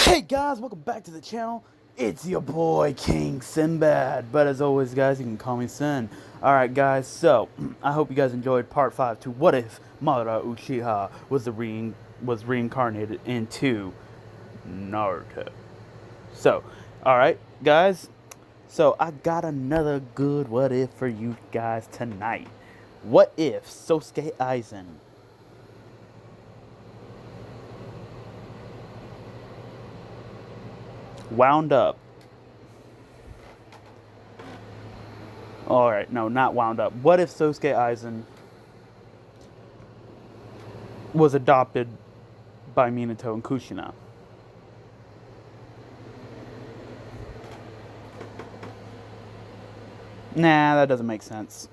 Hey guys, welcome back to the channel. It's your boy King Sinbad, but as always guys, you can call me Sin. Alright guys, so I hope you guys enjoyed part 5 to What If Madara Uchiha was reincarnated into Naruto. So, alright guys, so I got another good what if for you guys tonight. What if Sosuke Aizen wound up. Alright, no, not wound up. What if Sosuke Aizen was adopted by Minato and Kushina? Nah, that doesn't make sense.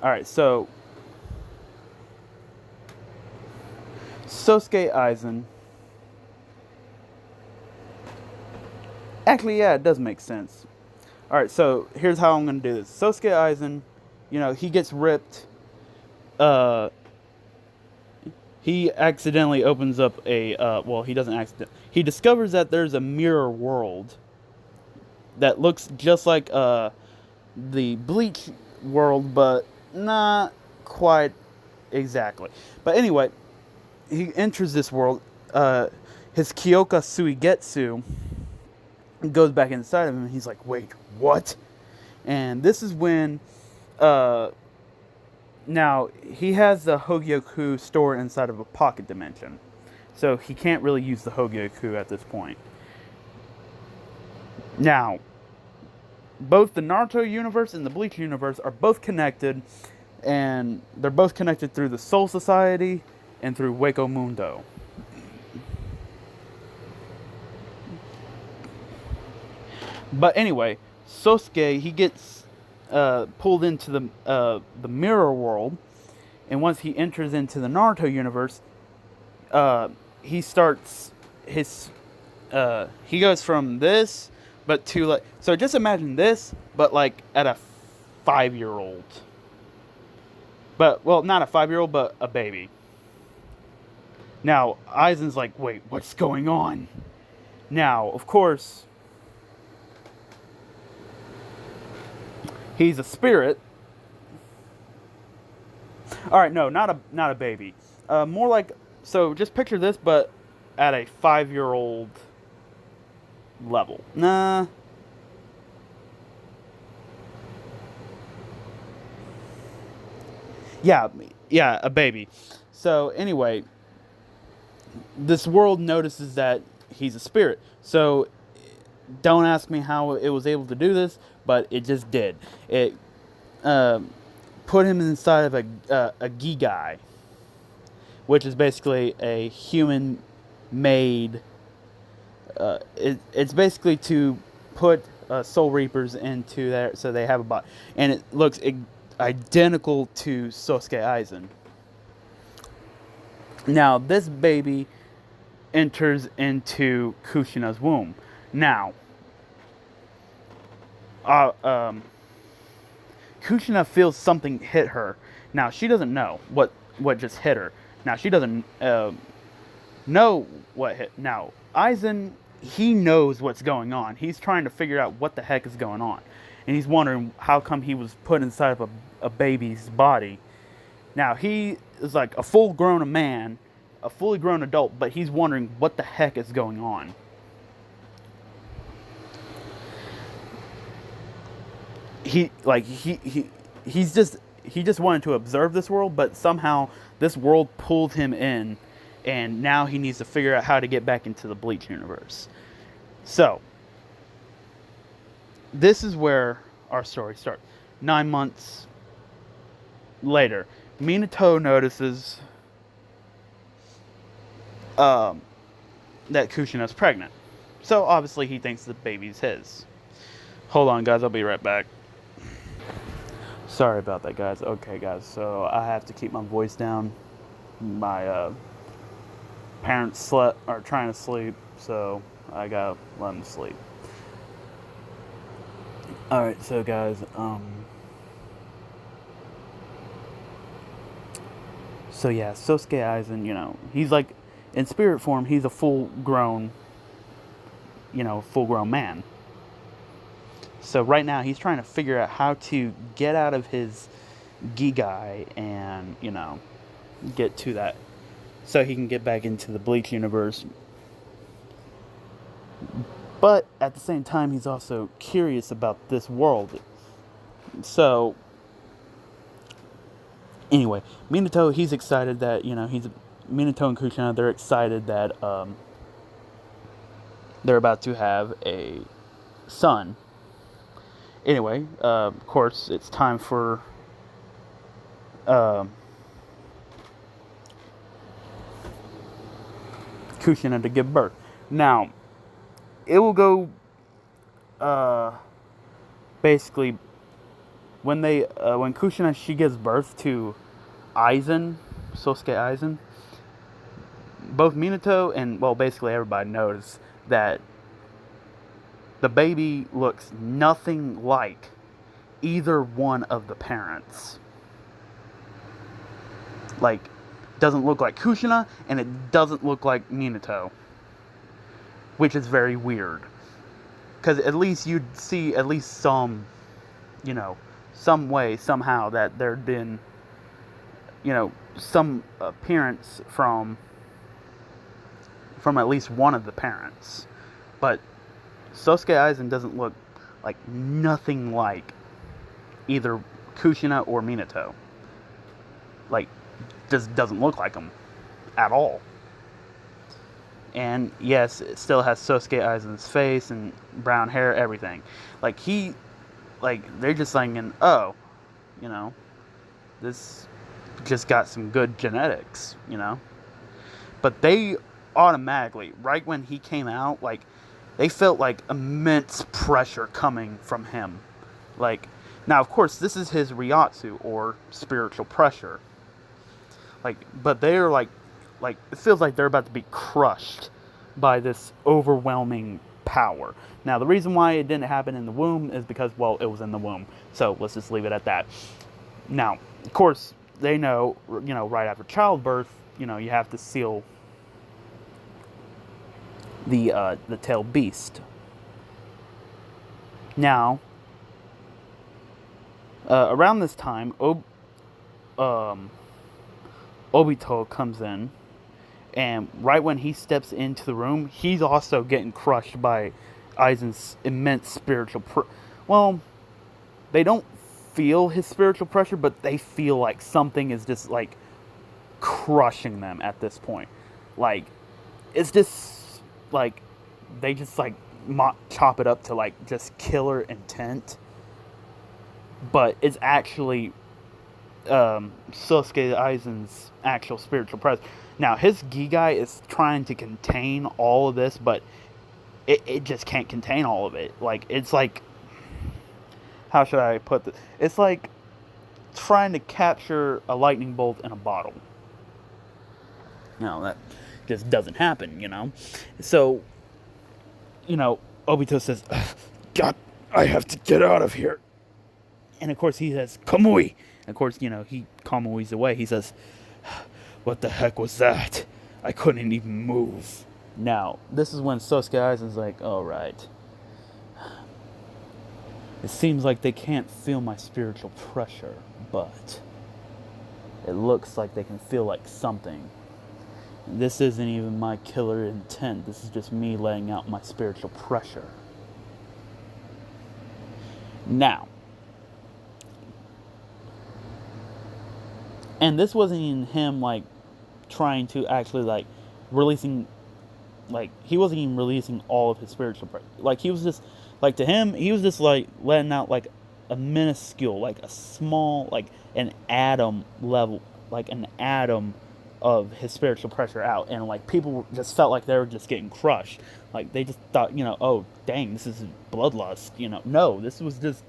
Alright, so Sosuke Aizen. Actually, yeah, it does make sense. Alright, so here's how I'm going to do this. Sosuke Aizen, you know, he gets ripped. He accidentally opens up a, well, he doesn't accidentally. He discovers that there's a mirror world that looks just like the Bleach world, but not quite exactly. But anyway, he enters this world. His Kyoka Suigetsu goes back inside of him, and he's like, wait, what? And this is when, now, he has the Hogyoku stored inside of a pocket dimension. So he can't really use the Hogyoku at this point. Now, both the Naruto universe and the Bleach universe are both connected, and they're both connected through the Soul Society and through Wako Mundo. But anyway, Sosuke, he gets pulled into the mirror world, and once he enters into the Naruto universe, he starts his he goes from this, but to like, so just imagine this, but like at a 5-year-old. But well, not a 5-year-old, but a baby. Now Aizen's like, wait, what's going on? Now, of course, he's a spirit. All right, no, not a baby. More like, so just picture this, but at a 5-year-old level. Nah. Yeah, a baby. So anyway, this world notices that he's a spirit. So don't ask me how it was able to do this, but it just did. It put him inside of a Gigai, which is basically a human-made. It's basically to put Soul Reapers into there so they have a body, and it looks identical to Sosuke Aizen. Now this baby enters into Kushina's womb. Now, Kushina feels something hit her. Now, she doesn't know what just hit her. Now, she doesn't know what hit. Now, Aizen, he knows what's going on. He's trying to figure out what the heck is going on. And he's wondering how come he was put inside of a baby's body. Now, he is like a full-grown man, a fully grown adult, but he's wondering what the heck is going on. He just wanted to observe this world, but somehow this world pulled him in, and now he needs to figure out how to get back into the Bleach universe. So this is where our story starts. 9 months later, Minato notices that Kushina's pregnant. So obviously he thinks the baby's his. Hold on, guys, I'll be right back. Sorry about that, guys. Okay, guys, so I have to keep my voice down. My parents are trying to sleep, so I gotta let them sleep. Alright, so guys, so yeah, Sosuke Aizen, you know, he's like, in spirit form, he's a full-grown full-grown man. So right now he's trying to figure out how to get out of his Gigai and, get to that so he can get back into the Bleach universe. But at the same time, he's also curious about this world. So anyway, Minato, he's excited that, Minato and Kushina, they're excited that they're about to have a son. Anyway, of course, it's time for Kushina to give birth. Now, it will go basically when Kushina, she gives birth to Aizen, Sosuke Aizen, both Minato and, well, basically everybody knows that the baby looks nothing like either one of the parents. Like, doesn't look like Kushina, and it doesn't look like Minato, which is very weird. Because at least you'd see at least some, some way, somehow, that there'd been, some appearance from at least one of the parents. But Sosuke Aizen doesn't look like nothing like either Kushina or Minato. Like, just doesn't look like them at all. And yes, it still has Sosuke Aizen's face and brown hair, everything. They're just thinking, oh, this just got some good genetics, But they automatically, right when he came out, they felt like immense pressure coming from him. Now, of course, this is his Ryatsu, or spiritual pressure. But they're it feels like they're about to be crushed by this overwhelming power. Now, the reason why it didn't happen in the womb is because, well, it was in the womb. So let's just leave it at that. Now, of course, they know, right after childbirth, you have to seal the tailed beast. Now, around this time, Obito comes in, and right when he steps into the room, he's also getting crushed by Aizen's immense spiritual well, they don't feel his spiritual pressure, but they feel like something is just, crushing them at this point. It's just, they just, chop it up to, just killer intent. But it's actually Sosuke Aizen's actual spiritual presence. Now, his Gigai is trying to contain all of this, but it just can't contain all of it. It's how should I put this? It's like trying to capture a lightning bolt in a bottle. That just doesn't happen, So, Obito says, God, I have to get out of here. And of course he says, Kamui. And of course, he Kamui's away. He says, what the heck was that? I couldn't even move. Now, this is when Sosuke Aizen's like, alright. It seems like they can't feel my spiritual pressure, but it looks like they can feel something. This isn't even my killer intent. This is just me letting out my spiritual pressure. Now, and this wasn't even him, trying to actually, releasing, he wasn't even releasing all of his spiritual pressure. He was just, to him, he was just, letting out, a minuscule, a small, an atom level, an atom of his spiritual pressure out. And, people just felt like they were just getting crushed. They just thought, oh, dang, this is bloodlust. No, this was just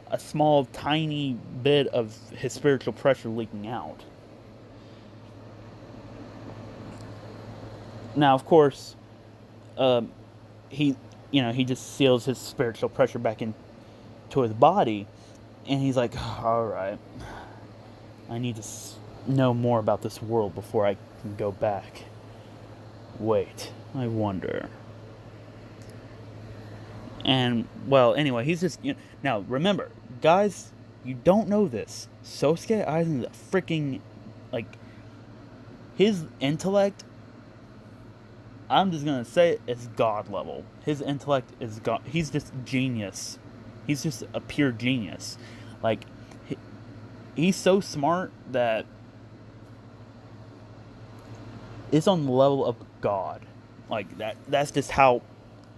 a small, tiny bit of his spiritual pressure leaking out. Now, of course, he just seals his spiritual pressure back into his body, and he's like, all right, I need to know more about this world before I can go back. Wait, I wonder. And, well, anyway, he's just... now, remember, guys, you don't know this. Sosuke Aizen is a freaking... like, his intellect... I'm just gonna say it, it's God level. His intellect is God. He's just genius. He's just a pure genius. Like, he's so smart that it's on the level of God. Like, that's just how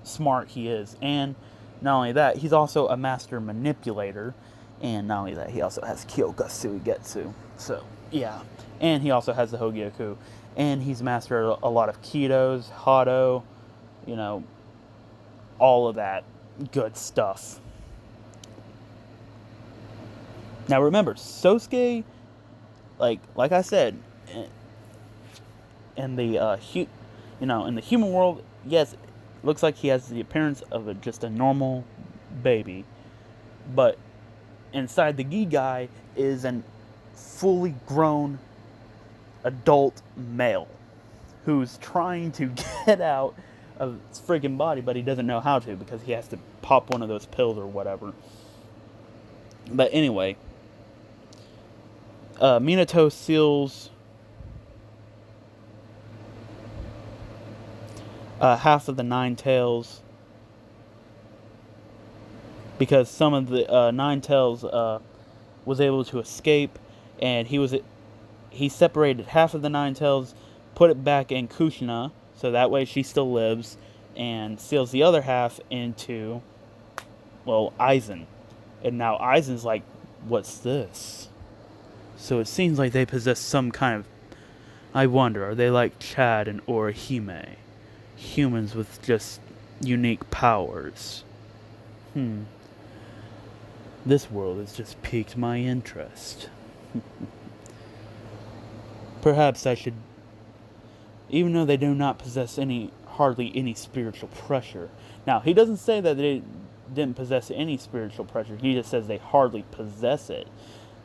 smart he is. And not only that, he's also a master manipulator. And not only that, he also has Kyokusui Getsu. So, yeah. And he also has the Hogyoku. And he's mastered a lot of Kitos, Hado, all of that good stuff. Now remember, Sosuke, like I said, in the in the human world, yes, it looks like he has the appearance of just a normal baby, but inside the Gigai is an fully grown adult male who's trying to get out of his friggin' body, but he doesn't know how to because he has to pop one of those pills or whatever. But anyway, Minato seals half of the Nine Tails because some of the Nine Tails was able to escape, and he separated half of the Nine Tails, put it back in Kushina, so that way she still lives, and seals the other half into, well, Aizen. And now Aizen's like, what's this? So it seems like they possess some kind of... I wonder, are they like Chad and Orihime? Humans with just unique powers. This world has just piqued my interest. Perhaps I should... even though they do not possess hardly any spiritual pressure. Now, he doesn't say that they didn't possess any spiritual pressure. He just says they hardly possess it.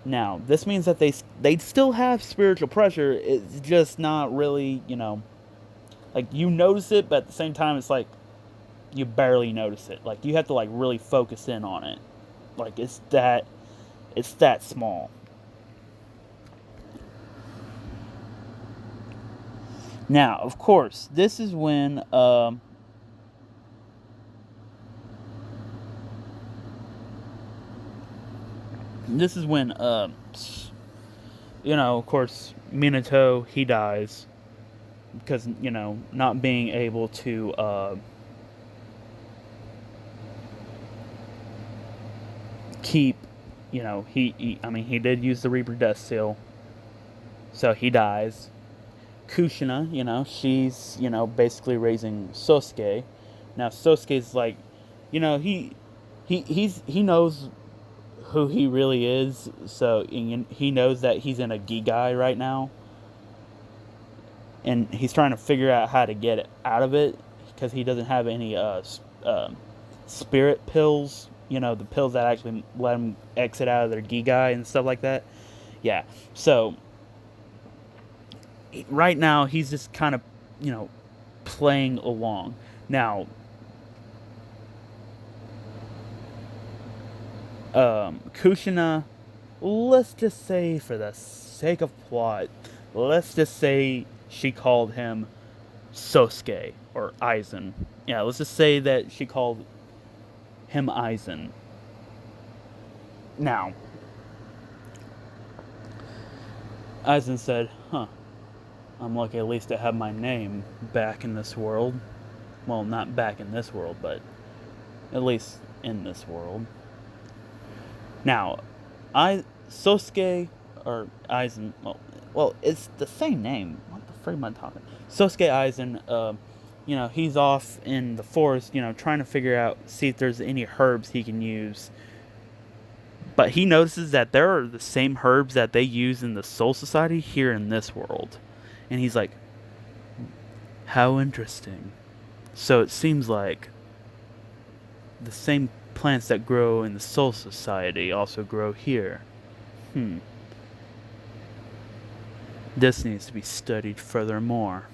Now, this means that they still have spiritual pressure. It's just not really, like, you notice it, but at the same time, it's like you barely notice it. Like, you have to, like, really focus in on it. Like, it's that small. Now, of course, this is when of course, Minato, he dies because, not being able to keep, he did use the Reaper Death Seal, so he dies. Kushina, she's, basically raising Sosuke. Now, Sosuke's like, he knows who he really is, so he knows that he's in a Gigai right now. And he's trying to figure out how to get it out of it, because he doesn't have any spirit pills, the pills that actually let him exit out of their Gigai and stuff like that. Yeah, so... right now, he's just kind of, playing along. Now, Kushina, let's just say, for the sake of plot, let's just say she called him Sosuke, or Aizen. Yeah, let's just say that she called him Aizen. Now, Aizen said, I'm lucky at least to have my name back in this world. Well, not back in this world, but at least in this world. Now, Sosuke, or Aizen, well, it's the same name. What the frick am I talking? Sosuke Aizen, he's off in the forest, trying to figure out, see if there's any herbs he can use. But he notices that there are the same herbs that they use in the Soul Society here in this world. And he's like, how interesting. So it seems like the same plants that grow in the Soul Society also grow here. This needs to be studied furthermore.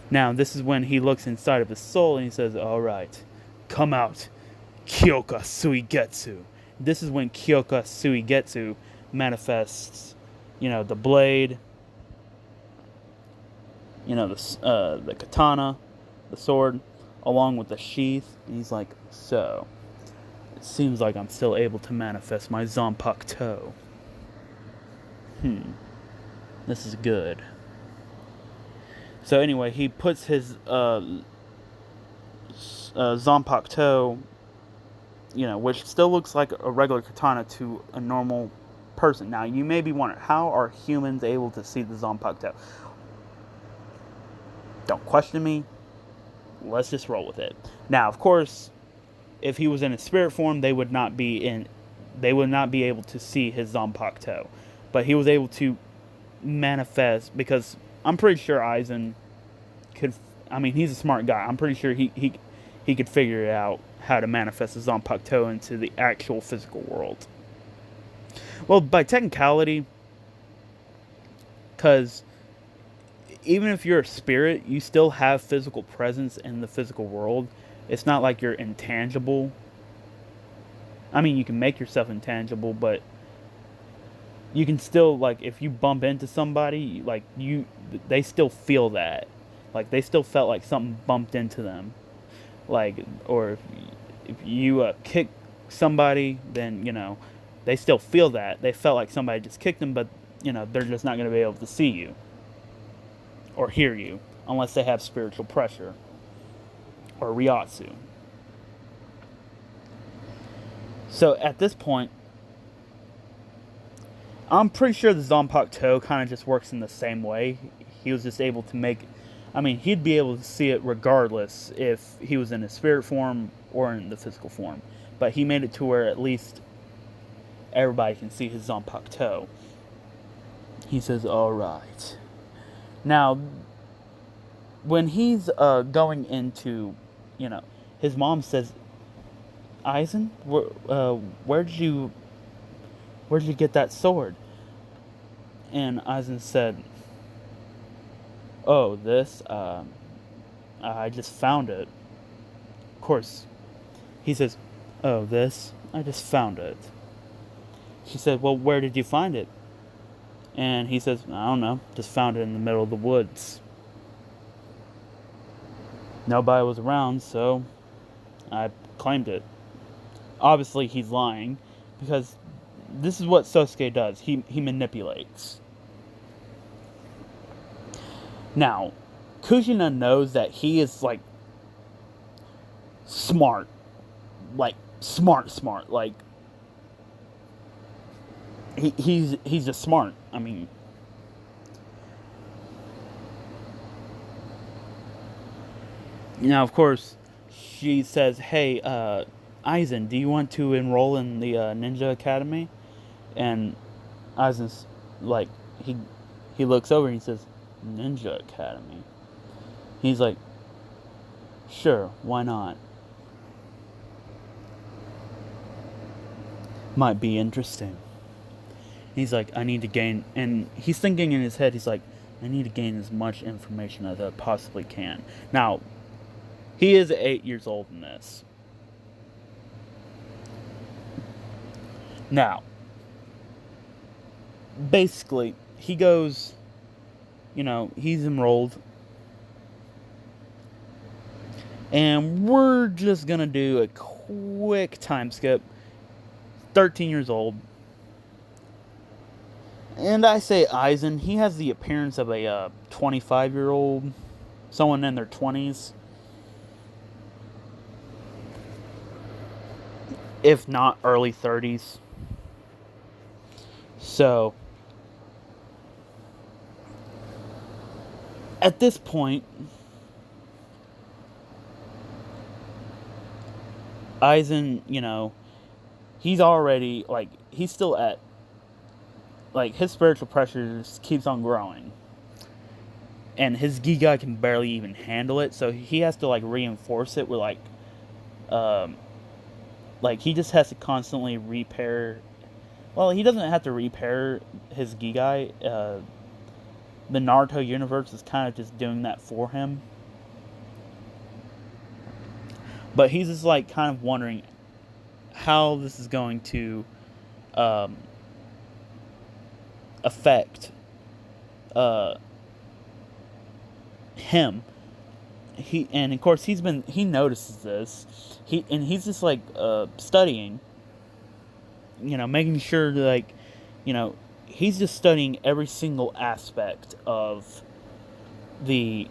Now, this is when he looks inside of his soul and he says, alright, come out, Kyoka Suigetsu. This is when Kyoka Suigetsu manifests, the blade, the katana, the sword, along with the sheath. And he's like, so, it seems like I'm still able to manifest my Zanpakuto. This is good. So anyway, he puts his Zanpakuto, which still looks like a regular katana to a normal person. Now, you may be wondering, how are humans able to see the Zanpakuto? Don't question me. Let's just roll with it. Now, of course, if he was in a spirit form, they would not be able to see his Zanpakuto. But he was able to manifest, because I'm pretty sure Aizen could. I mean, he's a smart guy. I'm pretty sure he could figure out how to manifest his Zanpakuto into the actual physical world. Well, by technicality, because even if you're a spirit, you still have physical presence in the physical world. It's not like you're intangible. I mean, you can make yourself intangible, but you can still, like, if you bump into somebody, like, they still feel that. Like, they still felt like something bumped into them. Like, or if you kick somebody, then, they still feel that. They felt like somebody just kicked them, but, they're just not going to be able to see you or hear you unless they have spiritual pressure or Ryatsu. So, at this point, I'm pretty sure the Zanpakuto kind of just works in the same way. He was just able to he'd be able to see it regardless if he was in a spirit form or in the physical form. But he made it to where at least everybody can see his Zanpakuto. He says, alright. Now, when he's going into, his mom says, Aizen, where'd you get that sword? And Aizen said, oh, this, I just found it. Of course, he says, oh, this, I just found it. She said, well, where did you find it? And he says, I don't know, just found it in the middle of the woods. Nobody was around, so I claimed it. Obviously, he's lying, because this is what Sosuke does. He manipulates. Now, Kushina knows that he is, like, smart. Like, smart. Like, he's just smart. I mean, now, of course, she says, hey, Aizen, do you want to enroll in the Ninja Academy? And Aizen's like, he looks over and he says, Ninja Academy? He's like, sure, why not? Might be interesting. He's like, I need to gain, and he's thinking in his head, he's like, I need to gain as much information as I possibly can. Now, he is 8 years old in this. Now, basically, he goes, he's enrolled. And we're just going to do a quick time skip. 13 years old. And I say Aizen, he has the appearance of a 25-year-old. Someone in their 20s. If not early 30s. So, at this point, Aizen, he's already, like, he's still at, like, his spiritual pressure just keeps on growing. And his Giga can barely even handle it, so he has to, like, reinforce it with, like, he just has to constantly repair. Well, he doesn't have to repair his Gigai. The Naruto universe is kind of just doing that for him. But he's just like kind of wondering how this is going to um, affect uh, him. And of course he notices this. He's just like studying, making sure like, he's just studying every single aspect of the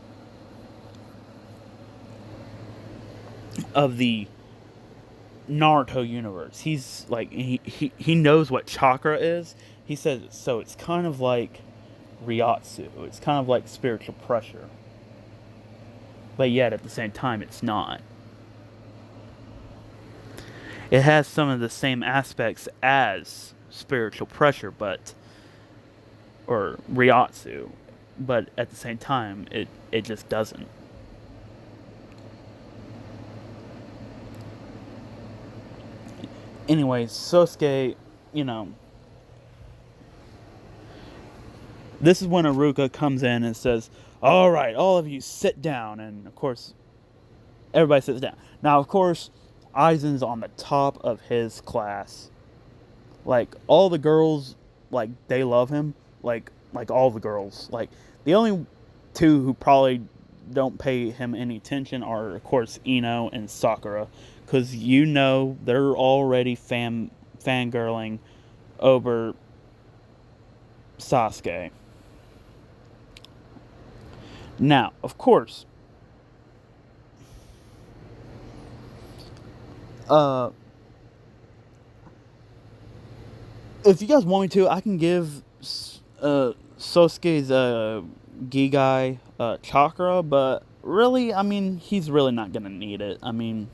Naruto universe. He's like he knows what chakra is. He says so it's kind of like Ryatsu. It's kind of like spiritual pressure. But yet at the same time it's not. It has some of the same aspects as spiritual pressure, or Ryatsu, but at the same time it just doesn't. Anyways, Sosuke, this is when Aruka comes in and says, "All right, all of you sit down." And of course, everybody sits down. Now, of course, Aizen's on the top of his class. Like all the girls, like they love him. Like all the girls. Like the only two who probably don't pay him any attention are, of course, Ino and Sakura, because they're already fangirling over Sasuke. Now, of course, if you guys want me to, I can give Sosuke's Gigai chakra, but really, I mean, he's really not gonna need it. I mean,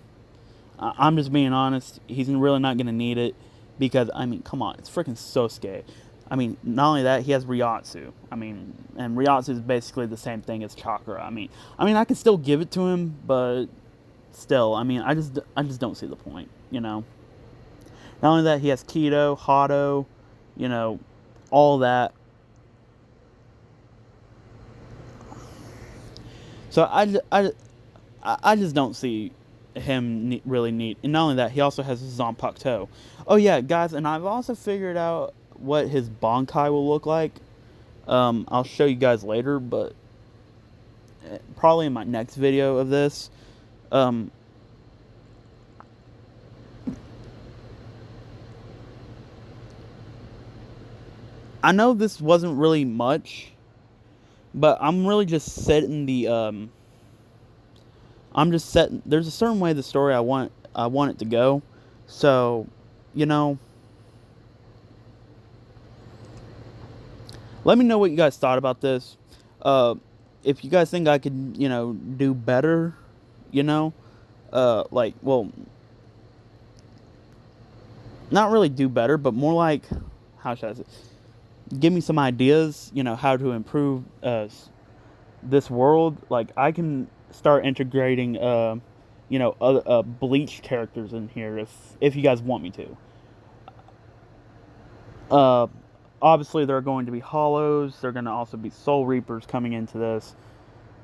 I'm just being honest. He's really not gonna need it because, I mean, come on, it's freaking Sosuke. I mean, not only that, he has Ryatsu. I mean, and Ryatsu is basically the same thing as chakra. I mean, I can still give it to him, but still, I mean, I just don't see the point. Not only that, he has Kido, Hado, all that. So I just don't see him really need. And not only that, he also has Zanpakuto. Oh yeah, guys, and I've also figured out what his Bankai will look like. I'll show you guys later, but probably in my next video of this. I know this wasn't really much, but I'm really just setting the I'm just setting. There's a certain way the story I want it to go. So, let me know what you guys thought about this. If you guys think I could, do better, well, not really do better, but more like, how should I say? Give me some ideas, how to improve this world. Like, I can start integrating, other Bleach characters in here if you guys want me to. Obviously, there are going to be Hollows. There are going to also be Soul Reapers coming into this,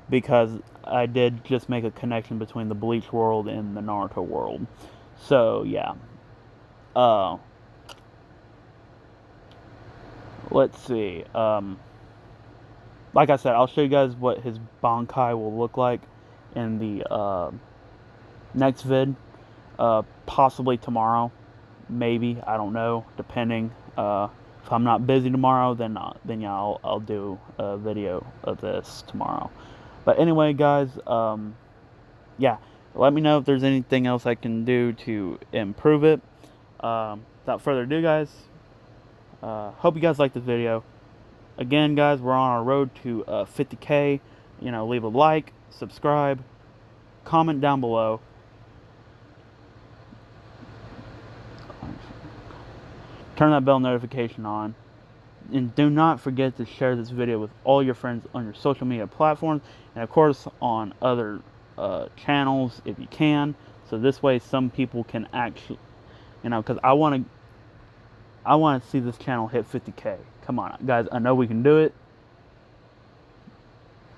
because I did just make a connection between the Bleach world and the Naruto world. So, yeah. Let's see. Like I said, I'll show you guys what his Bankai will look like in the next vid. Possibly tomorrow. Maybe. I don't know. Depending. If I'm not busy tomorrow, then yeah, I'll do a video of this tomorrow. But anyway, guys, yeah, let me know if there's anything else I can do to improve it. Without further ado, guys, hope you guys like this video. Again, guys, we're on our road to 50K. Leave a like, subscribe, comment down below. Turn that bell notification on. And do not forget to share this video with all your friends on your social media platforms. And of course on other channels if you can. So this way some people can actually, because I want to see this channel hit 50K. Come on, guys. I know we can do it.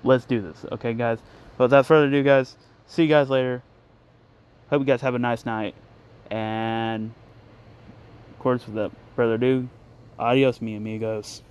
Let's do this. Okay, guys. But without further ado, guys, see you guys later. Hope you guys have a nice night. And, of course, without further ado, adios, mi amigos.